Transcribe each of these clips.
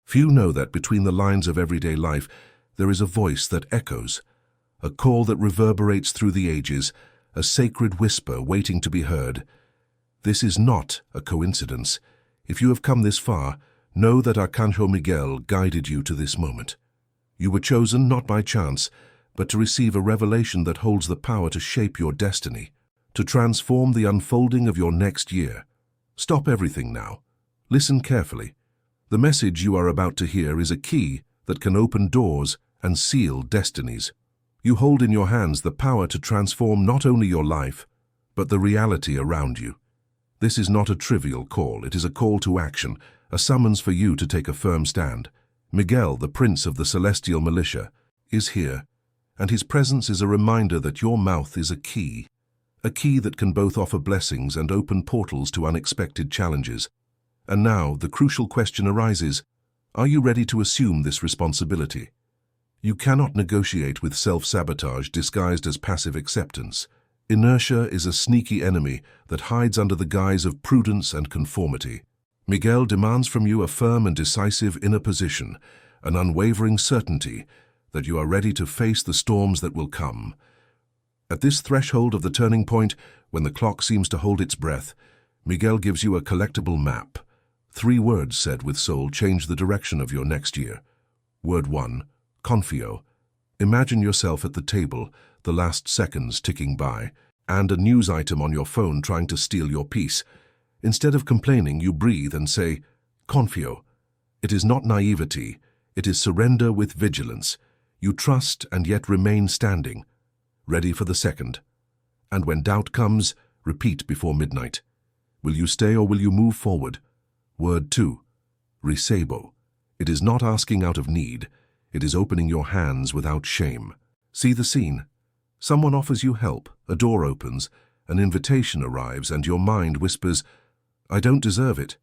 Few know that between the lines of everyday life, there is a voice that echoes, a call that reverberates through the ages, a sacred whisper waiting to be heard. This is not a coincidence. If you have come this far, know that Archangel Miguel guided you to this moment. You were chosen not by chance, but to receive a revelation that holds the power to shape your destiny, to transform the unfolding of your next year. Stop everything now. Listen carefully. The message you are about to hear is a key that can open doors and seal destinies. You hold in your hands the power to transform not only your life, but the reality around you. This is not a trivial call. It is a call to action, a summons for you to take a firm stand. Miguel, the prince of the celestial militia, is here, and his presence is a reminder that your mouth is a key that can both offer blessings and open portals to unexpected challenges. And now, the crucial question arises, are you ready to assume this responsibility? You cannot negotiate with self-sabotage disguised as passive acceptance. Inertia is a sneaky enemy that hides under the guise of prudence and conformity. Miguel demands from you a firm and decisive inner position, an unwavering certainty that you are ready to face the storms that will come. At this threshold of the turning point, when the clock seems to hold its breath, Miguel gives you a collectible map. 3 words said with soul change the direction of your next year. Word 1, confio. Imagine yourself at the table, the last seconds ticking by, and a news item on your phone trying to steal your peace. Instead of complaining, you breathe and say, confio. It is not naivety, it is surrender with vigilance. You trust and yet remain standing, ready for the second. And when doubt comes, repeat before midnight. Will you stay or will you move forward? Word 2, recebo. It is not asking out of need, it is opening your hands without shame. See the scene. Someone offers you help, a door opens, an invitation arrives, and your mind whispers, I don't deserve it.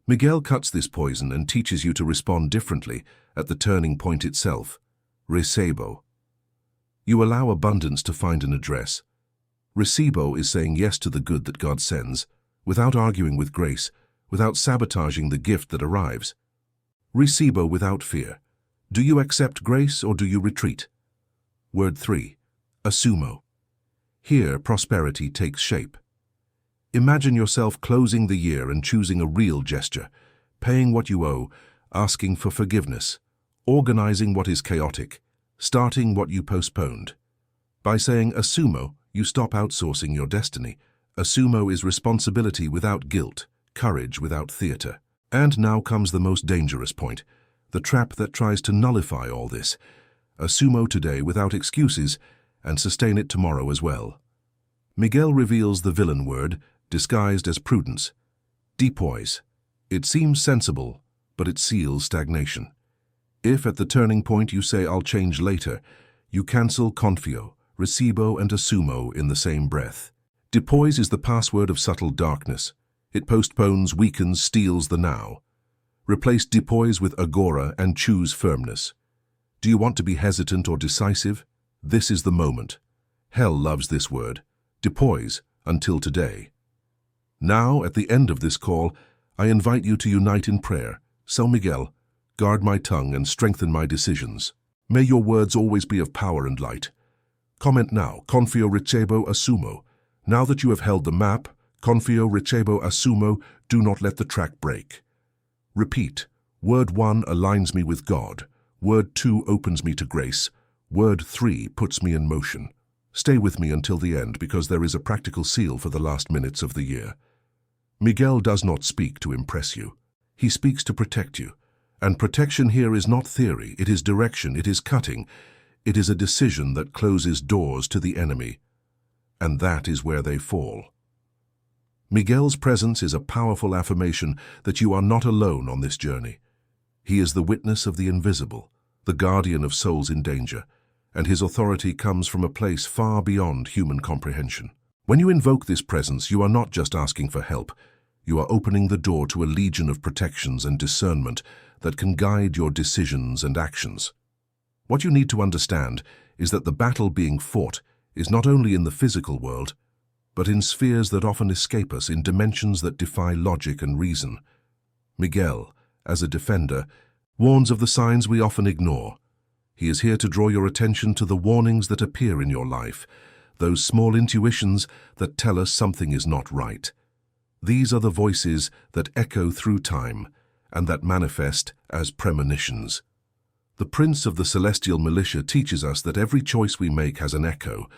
Miguel cuts this poison and teaches you to respond differently at the turning point itself. Recebo. You allow abundance to find an address. Recebo is saying yes to the good that God sends, without arguing with grace, without sabotaging the gift that arrives. Recebo without fear. Do you accept grace or do you retreat? Word 3, assumo. Here, prosperity takes shape. Imagine yourself closing the year and choosing a real gesture, paying what you owe, asking for forgiveness, organizing what is chaotic, starting what you postponed. By saying assumo, you stop outsourcing your destiny. Assumo is responsibility without guilt, courage without theater. And now comes the most dangerous point, the trap that tries to nullify all this. Assumo today without excuses, and sustain it tomorrow as well. Miguel reveals the villain word, disguised as prudence. Depois. It seems sensible, but it seals stagnation. If at the turning point you say I'll change later, you cancel confio, recebo and assumo in the same breath. Depois is the password of subtle darkness. It postpones, weakens, steals the now. Replace depois with agora and choose firmness. Do you want to be hesitant or decisive? This is the moment. Hell loves this word. Depois, until today. Now, at the end of this call, I invite you to unite in prayer. São Miguel, guard my tongue and strengthen my decisions. May your words always be of power and light. Comment now, confio recebo assumo. Now that you have held the map, confio recebo assumo, do not let the track break. Repeat. Word 1 aligns me with God. Word 2 opens me to grace. Word 3 puts me in motion. Stay with me until the end because there is a practical seal for the last minutes of the year. Miguel does not speak to impress you. He speaks to protect you. And protection here is not theory, it is direction, it is cutting. It is a decision that closes doors to the enemy. And that is where they fall. Miguel's presence is a powerful affirmation that you are not alone on this journey. He is the witness of the invisible, the guardian of souls in danger, and his authority comes from a place far beyond human comprehension. When you invoke this presence, you are not just asking for help. You are opening the door to a legion of protections and discernment that can guide your decisions and actions. What you need to understand is that the battle being fought is not only in the physical world, but in spheres that often escape us, in dimensions that defy logic and reason. Miguel, as a defender, warns of the signs we often ignore. He is here to draw your attention to the warnings that appear in your life, those small intuitions that tell us something is not right. These are the voices that echo through time and that manifest as premonitions. The Prince of the Celestial Militia teaches us that every choice we make has an echo,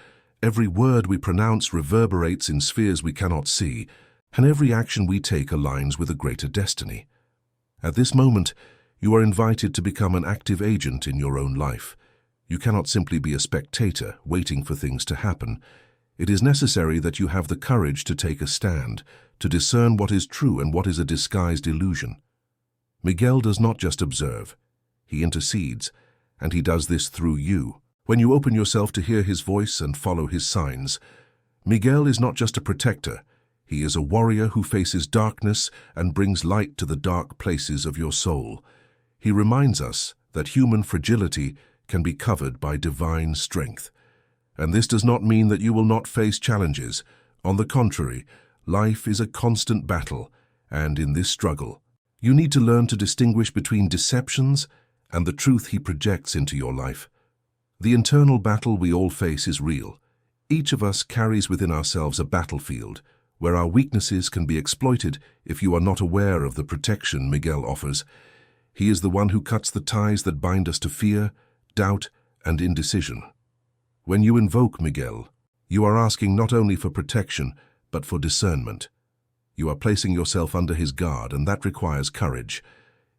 every word we pronounce reverberates in spheres we cannot see, and every action we take aligns with a greater destiny. At this moment, you are invited to become an active agent in your own life. You cannot simply be a spectator, waiting for things to happen. It is necessary that you have the courage to take a stand, to discern what is true and what is a disguised illusion. Miguel does not just observe. He intercedes, and he does this through you. When you open yourself to hear his voice and follow his signs, Miguel is not just a protector. He is a warrior who faces darkness and brings light to the dark places of your soul. He reminds us that human fragility can be covered by divine strength. And this does not mean that you will not face challenges. On the contrary, life is a constant battle, and in this struggle, you need to learn to distinguish between deceptions and the truth he projects into your life. The internal battle we all face is real. Each of us carries within ourselves a battlefield where our weaknesses can be exploited if you are not aware of the protection Miguel offers. He is the one who cuts the ties that bind us to fear, doubt, and indecision. When you invoke Miguel, you are asking not only for protection, but for discernment. You are placing yourself under his guard, and that requires courage.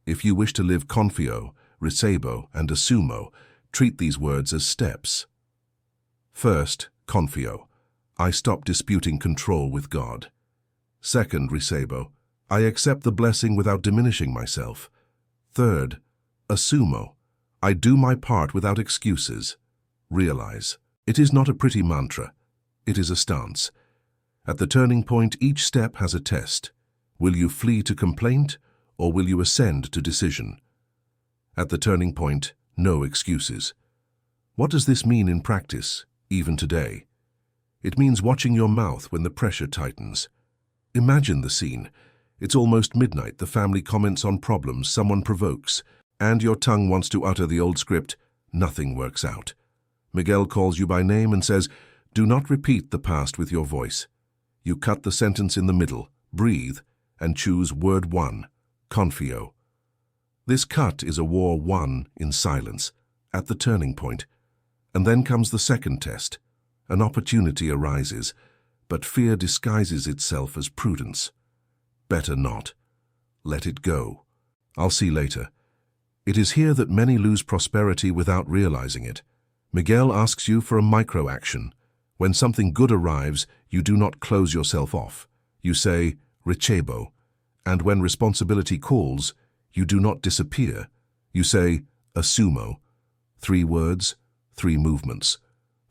If you wish to live confio, recebo, and assumo, treat these words as steps. First, confio. I stop disputing control with God. Second, recebo. I accept the blessing without diminishing myself. Third, assumo. I do my part without excuses. Realize. It is not a pretty mantra. It is a stance. At the turning point, each step has a test. Will you flee to complaint, or will you ascend to decision? At the turning point, no excuses. What does this mean in practice, even today? It means watching your mouth when the pressure tightens. Imagine the scene. It's almost midnight, the family comments on problems someone provokes, and your tongue wants to utter the old script, nothing works out. Miguel calls you by name and says, do not repeat the past with your voice. You cut the sentence in the middle, breathe, and choose word one, confio. This cut is a war won in silence, at the turning point. And then comes the second test. An opportunity arises, but fear disguises itself as prudence. Better not. Let it go. I'll see later. It is here that many lose prosperity without realizing it. Miguel asks you for a micro-action. When something good arrives, you do not close yourself off. You say, recebo. And when responsibility calls, you do not disappear. You say, assumo. 3 words, 3 movements.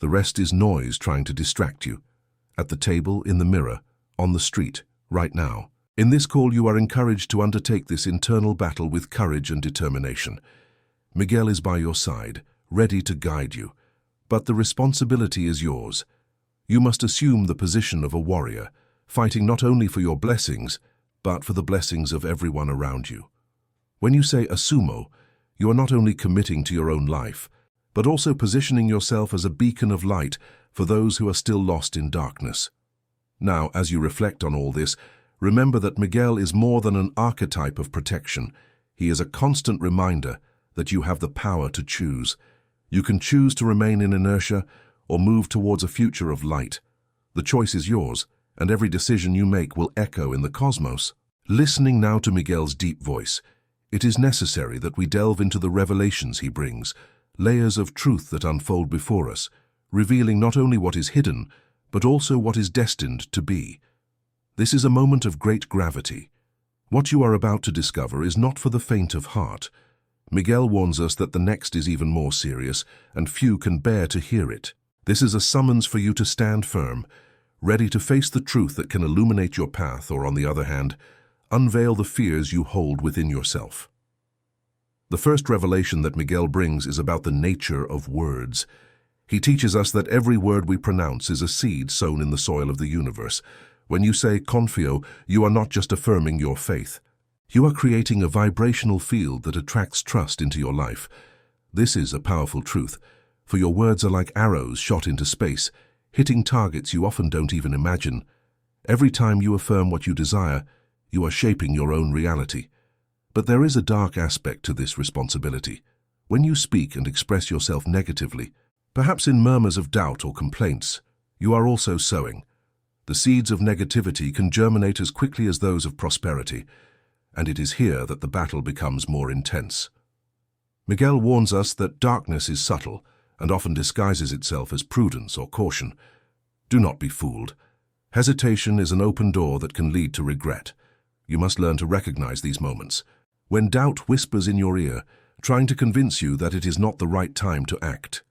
The rest is noise trying to distract you. At the table, in the mirror, on the street, right now. In this call, you are encouraged to undertake this internal battle with courage and determination. Miguel is by your side, ready to guide you. But the responsibility is yours. You must assume the position of a warrior, fighting not only for your blessings, but for the blessings of everyone around you. When you say assumo, you are not only committing to your own life, but also positioning yourself as a beacon of light for those who are still lost in darkness. Now, as you reflect on all this, remember that Miguel is more than an archetype of protection. He is a constant reminder that you have the power to choose. You can choose to remain in inertia or move towards a future of light. The choice is yours, and every decision you make will echo in the cosmos. Listening now to Miguel's deep voice, it is necessary that we delve into the revelations he brings, layers of truth that unfold before us, revealing not only what is hidden, but also what is destined to be. This is a moment of great gravity. What you are about to discover is not for the faint of heart. Miguel warns us that the next is even more serious, and few can bear to hear it. This is a summons for you to stand firm, ready to face the truth that can illuminate your path, or on the other hand, unveil the fears you hold within yourself. The first revelation that Miguel brings is about the nature of words. He teaches us that every word we pronounce is a seed sown in the soil of the universe. When you say confio, you are not just affirming your faith. You are creating a vibrational field that attracts trust into your life. This is a powerful truth, for your words are like arrows shot into space, hitting targets you often don't even imagine. Every time you affirm what you desire, you are shaping your own reality. But there is a dark aspect to this responsibility. When you speak and express yourself negatively, perhaps in murmurs of doubt or complaints, you are also sowing. The seeds of negativity can germinate as quickly as those of prosperity, and it is here that the battle becomes more intense. Miguel warns us that darkness is subtle and often disguises itself as prudence or caution. Do not be fooled. Hesitation is an open door that can lead to regret. You must learn to recognize these moments. When doubt whispers in your ear, trying to convince you that it is not the right time to act.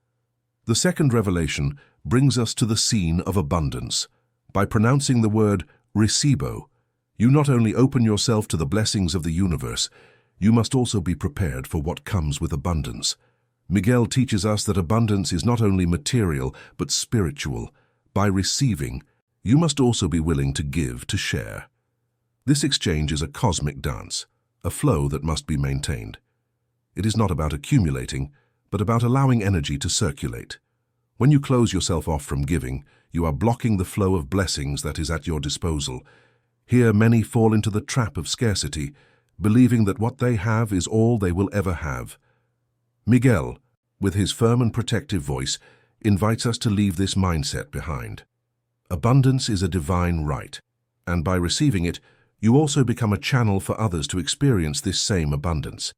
The second revelation brings us to the scene of abundance. By pronouncing the word recibo, you not only open yourself to the blessings of the universe, you must also be prepared for what comes with abundance. Miguel teaches us that abundance is not only material, but spiritual. By receiving, you must also be willing to give, to share. This exchange is a cosmic dance, a flow that must be maintained. It is not about accumulating, but about allowing energy to circulate. When you close yourself off from giving, you are blocking the flow of blessings that is at your disposal. Here many fall into the trap of scarcity, believing that what they have is all they will ever have. Miguel, with his firm and protective voice, invites us to leave this mindset behind. Abundance is a divine right, and by receiving it, you also become a channel for others to experience this same abundance.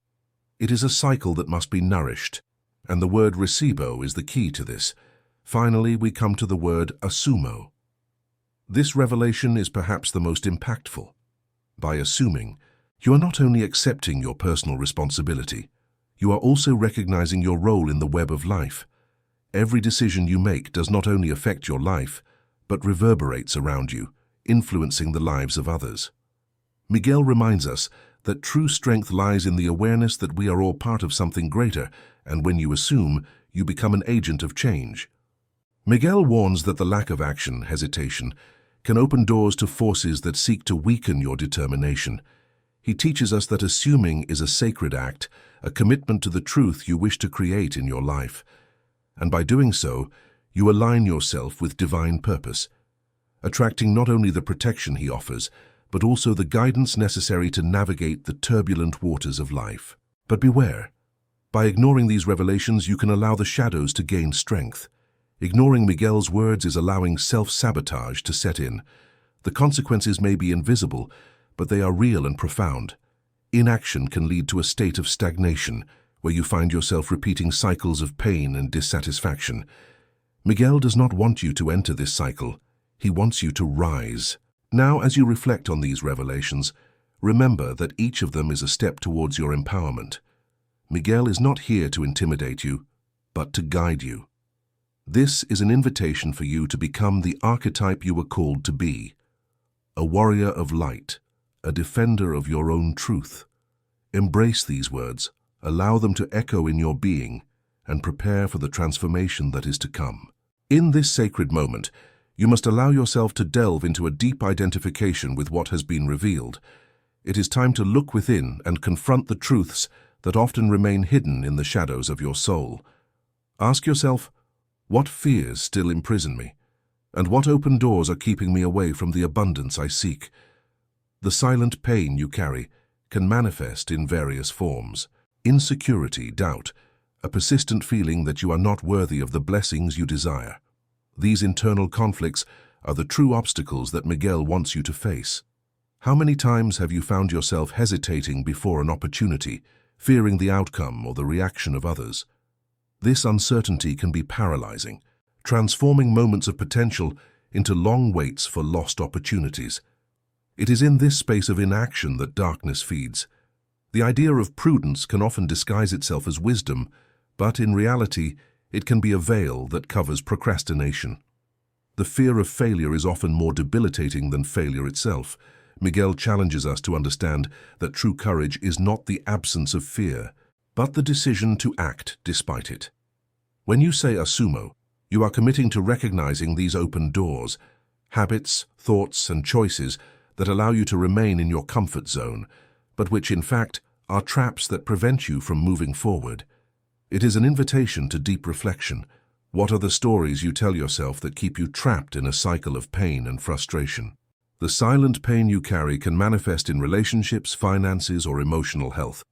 It is a cycle that must be nourished, and the word recibo is the key to this. Finally, we come to the word assumo. This revelation is perhaps the most impactful. By assuming, you are not only accepting your personal responsibility, you are also recognizing your role in the web of life. Every decision you make does not only affect your life, but reverberates around you, influencing the lives of others. Miguel reminds us that true strength lies in the awareness that we are all part of something greater, and when you assume, you become an agent of change. Miguel warns that the lack of action, hesitation, can open doors to forces that seek to weaken your determination. He teaches us that assuming is a sacred act, a commitment to the truth you wish to create in your life. And by doing so, you align yourself with divine purpose, attracting not only the protection he offers, but also the guidance necessary to navigate the turbulent waters of life. But beware. By ignoring these revelations, you can allow the shadows to gain strength. Ignoring Miguel's words is allowing self-sabotage to set in. The consequences may be invisible, but they are real and profound. Inaction can lead to a state of stagnation, where you find yourself repeating cycles of pain and dissatisfaction. Miguel does not want you to enter this cycle. He wants you to rise. Now, as you reflect on these revelations, remember that each of them is a step towards your empowerment. Miguel is not here to intimidate you, but to guide you. This is an invitation for you to become the archetype you were called to be, a warrior of light, a defender of your own truth. Embrace these words, allow them to echo in your being, and prepare for the transformation that is to come. In this sacred moment, you must allow yourself to delve into a deep identification with what has been revealed. It is time to look within and confront the truths that often remain hidden in the shadows of your soul. Ask yourself, what fears still imprison me? And what open doors are keeping me away from the abundance I seek? The silent pain you carry can manifest in various forms. Insecurity, doubt, a persistent feeling that you are not worthy of the blessings you desire. These internal conflicts are the true obstacles that Miguel wants you to face. How many times have you found yourself hesitating before an opportunity, fearing the outcome or the reaction of others? This uncertainty can be paralyzing, transforming moments of potential into long waits for lost opportunities. It is in this space of inaction that darkness feeds. The idea of prudence can often disguise itself as wisdom, but in reality, it can be a veil that covers procrastination. The fear of failure is often more debilitating than failure itself. Miguel challenges us to understand that true courage is not the absence of fear, but the decision to act despite it. When you say assumo, you are committing to recognizing these open doors, habits, thoughts, and choices that allow you to remain in your comfort zone, but which in fact are traps that prevent you from moving forward. It is an invitation to deep reflection. What are the stories you tell yourself that keep you trapped in a cycle of pain and frustration? The silent pain you carry can manifest in relationships, finances, or emotional health.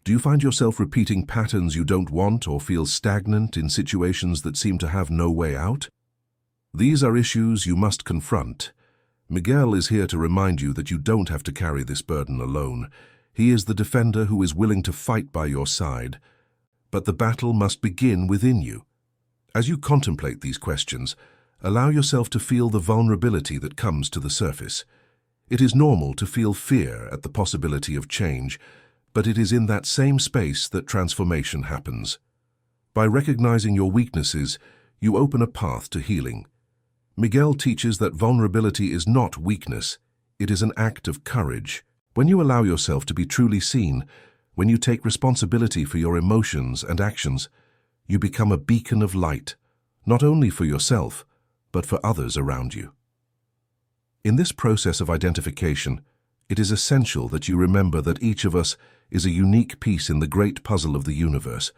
Do you find yourself repeating patterns you don't want or feel stagnant in situations that seem to have no way out? These are issues you must confront. Miguel is here to remind you that you don't have to carry this burden alone. He is the defender who is willing to fight by your side. But the battle must begin within you. As you contemplate these questions, allow yourself to feel the vulnerability that comes to the surface. It is normal to feel fear at the possibility of change, but it is in that same space that transformation happens. By recognizing your weaknesses, you open a path to healing. Miguel teaches that vulnerability is not weakness, it is an act of courage. When you allow yourself to be truly seen, when you take responsibility for your emotions and actions, you become a beacon of light, not only for yourself, but for others around you. In this process of identification, it is essential that you remember that each of us is a unique piece in the great puzzle of the universe.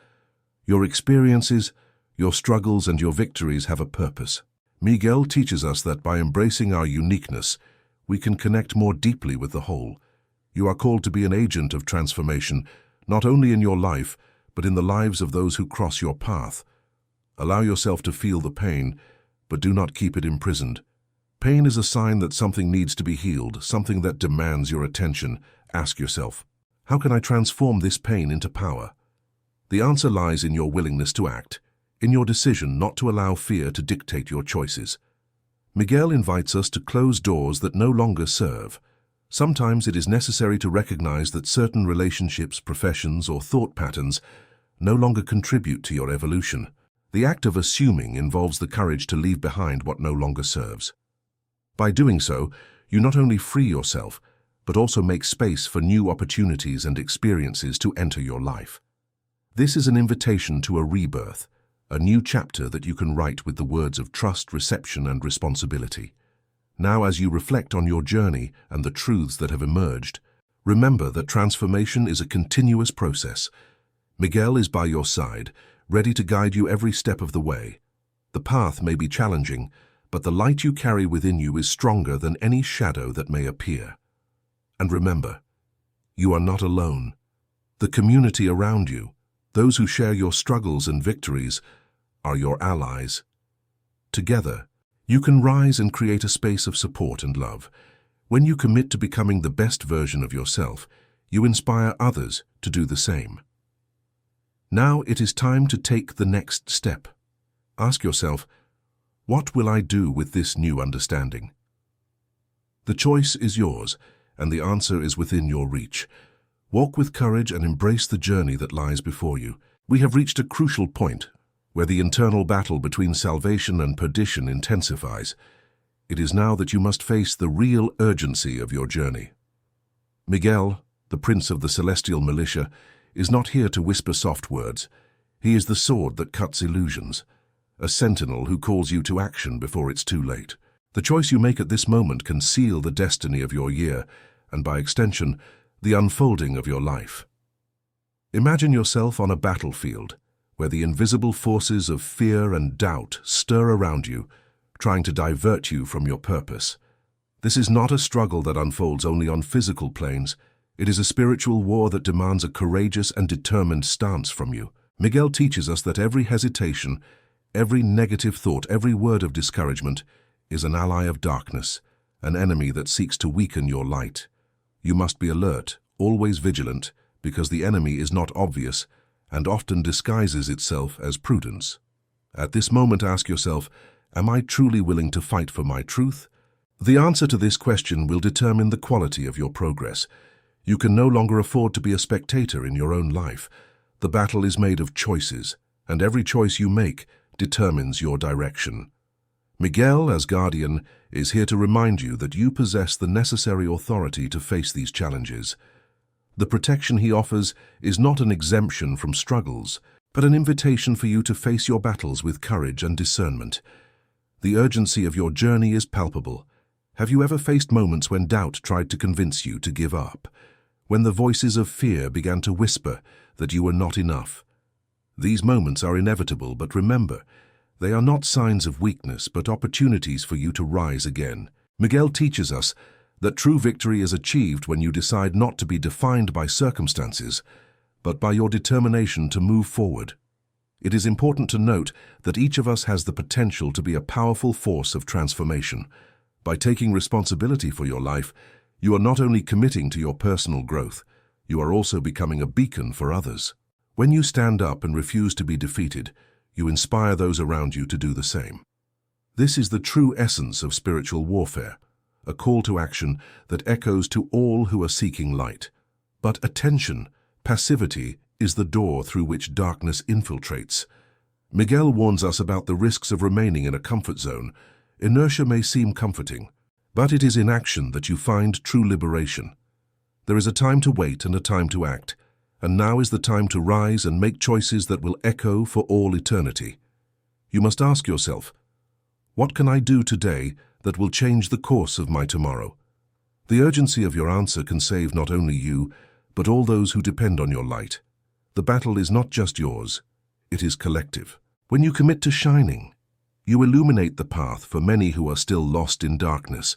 Your experiences, your struggles, and your victories have a purpose. Miguel teaches us that by embracing our uniqueness, we can connect more deeply with the whole. You are called to be an agent of transformation, not only in your life, but in the lives of those who cross your path. Allow yourself to feel the pain, but do not keep it imprisoned. Pain is a sign that something needs to be healed, something that demands your attention. Ask yourself, how can I transform this pain into power? The answer lies in your willingness to act, in your decision not to allow fear to dictate your choices. Miguel invites us to close doors that no longer serve. Sometimes it is necessary to recognize that certain relationships, professions, or thought patterns no longer contribute to your evolution. The act of assuming involves the courage to leave behind what no longer serves. By doing so, you not only free yourself, but also make space for new opportunities and experiences to enter your life. This is an invitation to a rebirth, a new chapter that you can write with the words of trust, reception, and responsibility. Now, as you reflect on your journey and the truths that have emerged, remember that transformation is a continuous process. Miguel is by your side, ready to guide you every step of the way. The path may be challenging, but the light you carry within you is stronger than any shadow that may appear. And remember, you are not alone. The community around you, those who share your struggles and victories, are your allies. Together, you can rise and create a space of support and love. When you commit to becoming the best version of yourself, you inspire others to do the same. Now it is time to take the next step. Ask yourself, what will I do with this new understanding? The choice is yours, and the answer is within your reach. Walk with courage and embrace the journey that lies before you. We have reached a crucial point, where the internal battle between salvation and perdition intensifies. It is now that you must face the real urgency of your journey. Miguel, the prince of the celestial militia, is not here to whisper soft words. He is the sword that cuts illusions, a sentinel who calls you to action before it's too late. The choice you make at this moment can seal the destiny of your year, and by extension, the unfolding of your life. Imagine yourself on a battlefield, where the invisible forces of fear and doubt stir around you, trying to divert you from your purpose. This is not a struggle that unfolds only on physical planes. It is a spiritual war that demands a courageous and determined stance from you. Miguel teaches us that every hesitation, every negative thought, every word of discouragement is an ally of darkness, an enemy that seeks to weaken your light. You must be alert, always vigilant, because the enemy is not obvious and often disguises itself as prudence. At this moment, ask yourself, am I truly willing to fight for my truth? The answer to this question will determine the quality of your progress. You can no longer afford to be a spectator in your own life. The battle is made of choices, and every choice you make determines your direction. Miguel, as guardian, is here to remind you that you possess the necessary authority to face these challenges. The protection he offers is not an exemption from struggles, but an invitation for you to face your battles with courage and discernment. The urgency of your journey is palpable. Have you ever faced moments when doubt tried to convince you to give up? when the voices of fear began to whisper that you were not enough. These moments are inevitable, but remember, they are not signs of weakness, but opportunities for you to rise again. Miguel teaches us that true victory is achieved when you decide not to be defined by circumstances, but by your determination to move forward. It is important to note that each of us has the potential to be a powerful force of transformation. By taking responsibility for your life, you are not only committing to your personal growth, you are also becoming a beacon for others. When you stand up and refuse to be defeated, you inspire those around you to do the same. This is the true essence of spiritual warfare, a call to action that echoes to all who are seeking light. But attention, passivity, is the door through which darkness infiltrates. Miguel warns us about the risks of remaining in a comfort zone. Inertia may seem comforting, but it is in action that you find true liberation. There is a time to wait and a time to act, and now is the time to rise and make choices that will echo for all eternity. You must ask yourself, what can I do today that will change the course of my tomorrow? The urgency of your answer can save not only you, but all those who depend on your light. The battle is not just yours, it is collective. When you commit to shining, you illuminate the path for many who are still lost in darkness.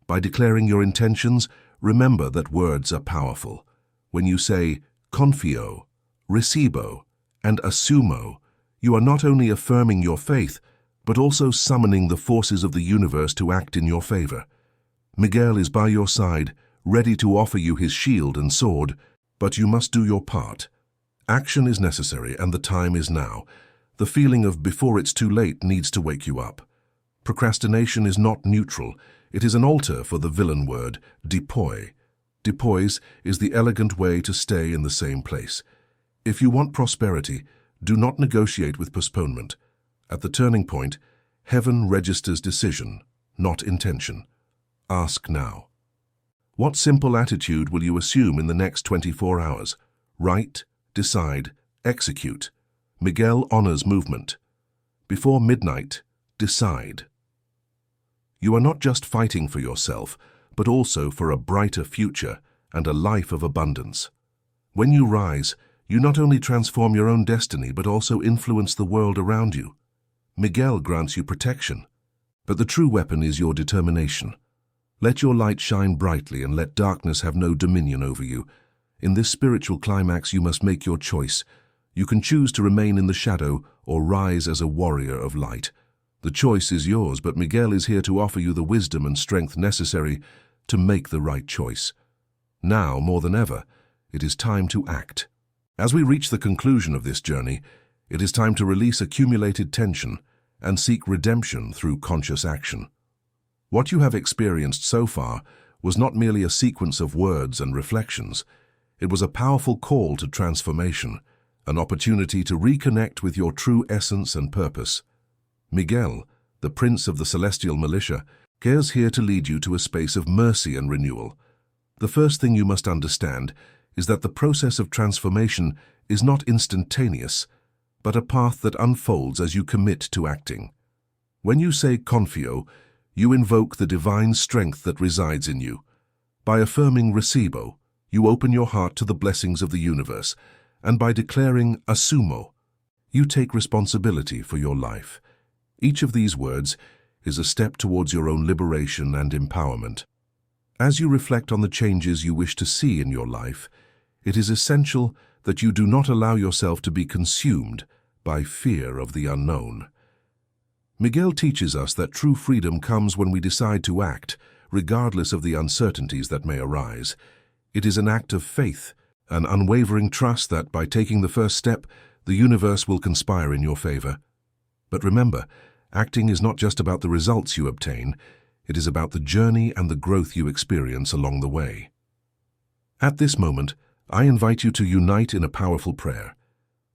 By declaring your intentions, remember that words are powerful. When you say confio, recibo, and assumo, you are not only affirming your faith, but also summoning the forces of the universe to act in your favor. Miguel is by your side, ready to offer you his shield and sword, but you must do your part. Action is necessary, and the time is now. The feeling of before it's too late needs to wake you up. Procrastination is not neutral. It is an altar for the villain word, depoi. Depois is the elegant way to stay in the same place. If you want prosperity, do not negotiate with postponement. At the turning point, heaven registers decision, not intention. Ask now. What simple attitude will you assume in the next 24 hours? Write, decide, execute. Miguel honors movement. Before midnight, decide. You are not just fighting for yourself, but also for a brighter future and a life of abundance. When you rise, you not only transform your own destiny, but also influence the world around you. Miguel grants you protection, but the true weapon is your determination. Let your light shine brightly and let darkness have no dominion over you. In this spiritual climax, you must make your choice. You can choose to remain in the shadow or rise as a warrior of light. The choice is yours, but Miguel is here to offer you the wisdom and strength necessary to make the right choice. Now, more than ever, it is time to act. As we reach the conclusion of this journey, it is time to release accumulated tension and seek redemption through conscious action. What you have experienced so far was not merely a sequence of words and reflections. It was a powerful call to transformation, an opportunity to reconnect with your true essence and purpose. Miguel, the Prince of the Celestial Militia, cares here to lead you to a space of mercy and renewal. The first thing you must understand is that the process of transformation is not instantaneous, but a path that unfolds as you commit to acting. When you say confio, you invoke the divine strength that resides in you. By affirming recibo, you open your heart to the blessings of the universe, and by declaring assumo, you take responsibility for your life. Each of these words is a step towards your own liberation and empowerment. As you reflect on the changes you wish to see in your life, it is essential that you do not allow yourself to be consumed by fear of the unknown. Miguel teaches us that true freedom comes when we decide to act, regardless of the uncertainties that may arise. It is an act of faith, an unwavering trust that by taking the first step, the universe will conspire in your favor. But remember, acting is not just about the results you obtain, it is about the journey and the growth you experience along the way. At this moment, I invite you to unite in a powerful prayer.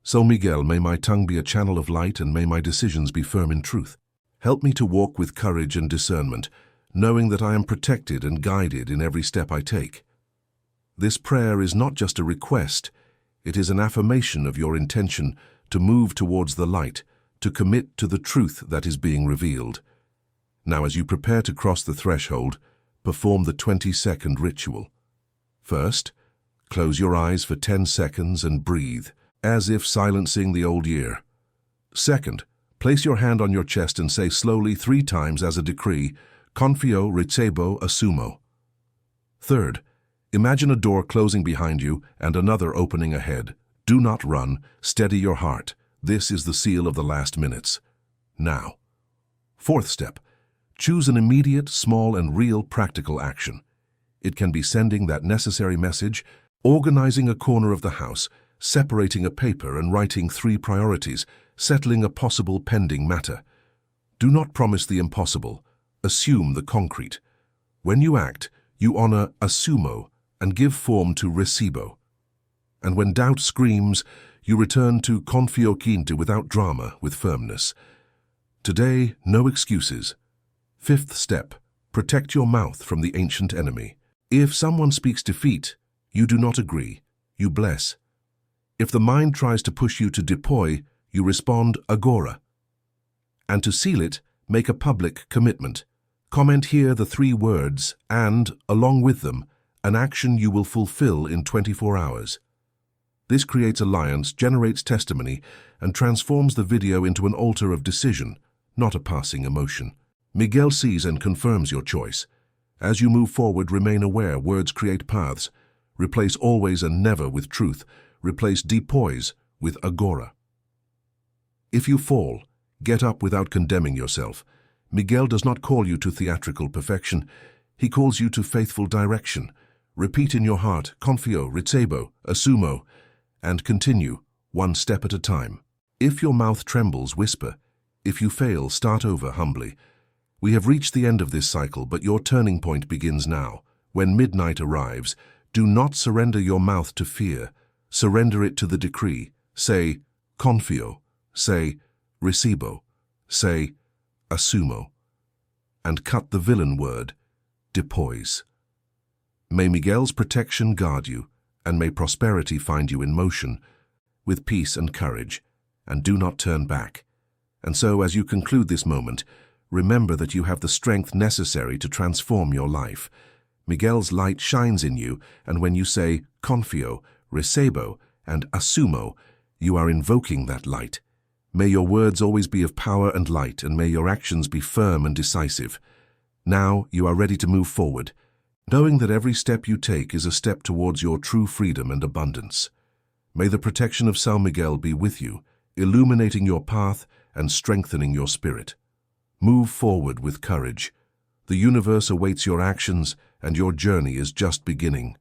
So Miguel, may my tongue be a channel of light and may my decisions be firm in truth. Help me to walk with courage and discernment, knowing that I am protected and guided in every step I take. This prayer is not just a request, it is an affirmation of your intention to move towards the light, to commit to the truth that is being revealed. Now, as you prepare to cross the threshold, perform the 20-second ritual. First, Close your eyes for 10 seconds and breathe, as if silencing the old year. Second, place your hand on your chest and say slowly 3 times as a decree, Confio, Ricebo, Assumo. Third, imagine a door closing behind you and another opening ahead. Do not run, steady your heart. This is the seal of the last minutes. Now. Fourth step, choose an immediate, small and real practical action. It can be sending that necessary message, organizing a corner of the house, separating a paper and writing 3 priorities, settling a possible pending matter. Do not promise the impossible. Assume the concrete. When you act, you honor assumo and give form to recibo. And when doubt screams, you return to confio quinte without drama, with firmness. Today, no excuses. Fifth step, protect your mouth from the ancient enemy. If someone speaks defeat, you do not agree, you bless. If the mind tries to push you to deploy, you respond agora. And to seal it, make a public commitment. Comment here the 3 words and, along with them, an action you will fulfill in 24 hours. This creates alliance, generates testimony, and transforms the video into an altar of decision, not a passing emotion. Miguel sees and confirms your choice. As you move forward, remain aware words create paths. Replace always and never with truth. Replace depoise with agora. If you fall, get up without condemning yourself. Miguel does not call you to theatrical perfection. He calls you to faithful direction. Repeat in your heart, confio, ricebo, assumo, and continue, 1 step at a time. If your mouth trembles, whisper. If you fail, start over humbly. We have reached the end of this cycle, but your turning point begins now. When midnight arrives, do not surrender your mouth to fear. Surrender it to the decree. Say, confio. Say, recibo. Say, assumo. And cut the villain word, depoise. May Miguel's protection guard you, and may prosperity find you in motion, with peace and courage, and do not turn back. And so, as you conclude this moment, remember that you have the strength necessary to transform your life. Miguel's light shines in you, and when you say confio, ricebo, and assumo, you are invoking that light. May your words always be of power and light, and may your actions be firm and decisive. Now you are ready to move forward, knowing that every step you take is a step towards your true freedom and abundance. May the protection of San Miguel be with you, illuminating your path and strengthening your spirit. Move forward with courage. The universe awaits your actions, and your journey is just beginning.